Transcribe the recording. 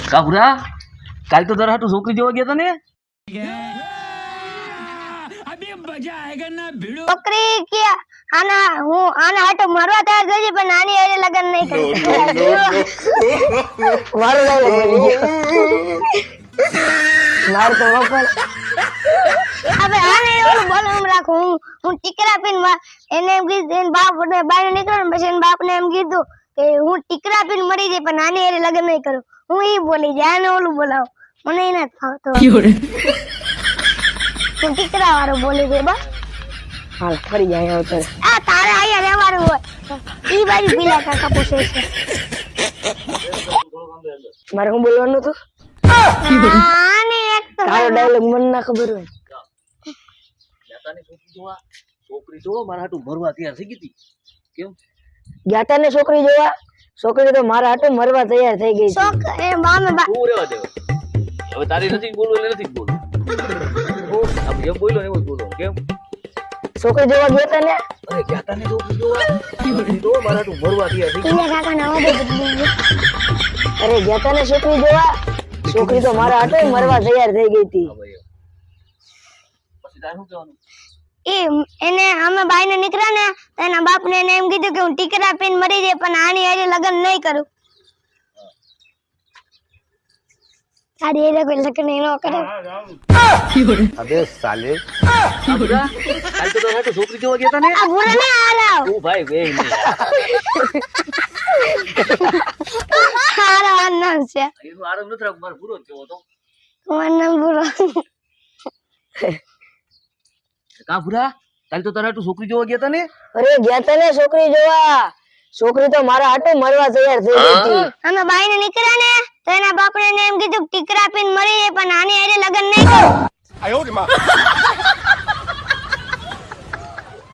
કાબરા કાલ તો તારા હાટુ છોકરી જોવા ગયા તા ને છોકરી કે આના હાટો મરવા તૈયાર થઈ પણ નાની હારે લગન નહીં કરી મારો માર તો વફર હવે આને ઓલું બોલમ રાખું હું ટીકરા પીન એને એમ કીધું એન બાપ ને બહાર નીકળ્યો પછી એન બાપ ને એમ કીધું કે હું ટીકરા પીન મરી જાય પણ નાની હારે લગન નહીં કરું હું ઈ બોલી જાય ને ઓલું બોલાવ મને ઈ ના ફાવતો હું ટીકરા વાળું બોલી ગઈ બા હાલ ફરી જાય આવતો આ તારે આયા રહેવાનું હોય ઈ બાજુ પીલા કાકા પૂછે છે મારે હું બોલવાનું હતું આને એક તો તારો ડાયલોગ મને ના ખબર હોય છોકરી જોવા મારા હાટુ મરવા તૈયાર થઈ ગઈ હતી કેમ ગયા ને છોકરી જોવા છોકરી તો મારા હાટુ મરવા તૈયાર થઈ ગઈ શોક એ મામે બા તું રેવા દે હવે તારી નથી બોલવું એટલે નથી બોલવું આમ એમ બોલ્યો ને એવું જ બોલો કેમ છોકરી જોવા ગયા ને અરે ગયા તા ને છોકરી જોવા મારા હાટુ મરવા તૈયાર થઈ ઈના કાકા ના ઓબે બદલી ગયો અરે ગયા ને છોકરી જોવા છોકરી તો મારા હાટુ મરવા તૈયાર થઈ ગઈ હતી પછી તારે શું કહેવાનું એને અમે બાઈ ને નીકળ્યા ને તો એના બાપ ને એને એમ કીધું કે હું ટીકરા પીને મરી જાય પણ આની હારે લગન નહીં કરું તારી હારે કોઈ લગન ન કરે अबे साले કાબરા કાલ તો તારા હાટુ છોકરી જોવા ગયા તા ને આ ભૂરા ને હારાવ તું ભાઈ વે હારાવ નામ છે એનું આરામ નથી રાખ મારો પૂરો કેવો તો મારું નામ ભૂરો કાબરા કાલ તો તારા હાટુ છોકરી જોવા ગયા તા ને અરે ગયા ને છોકરી જોવા છોકરી તો મારા હાટુ મરવા તૈયાર થઈ ગઈ હતી અમે બાઈ ને નીકળ્યા ને તો એના બાપ ને એમ કીધું ટીકરા પીને મરી જાય પણ આની હારે લગન નહીં કરું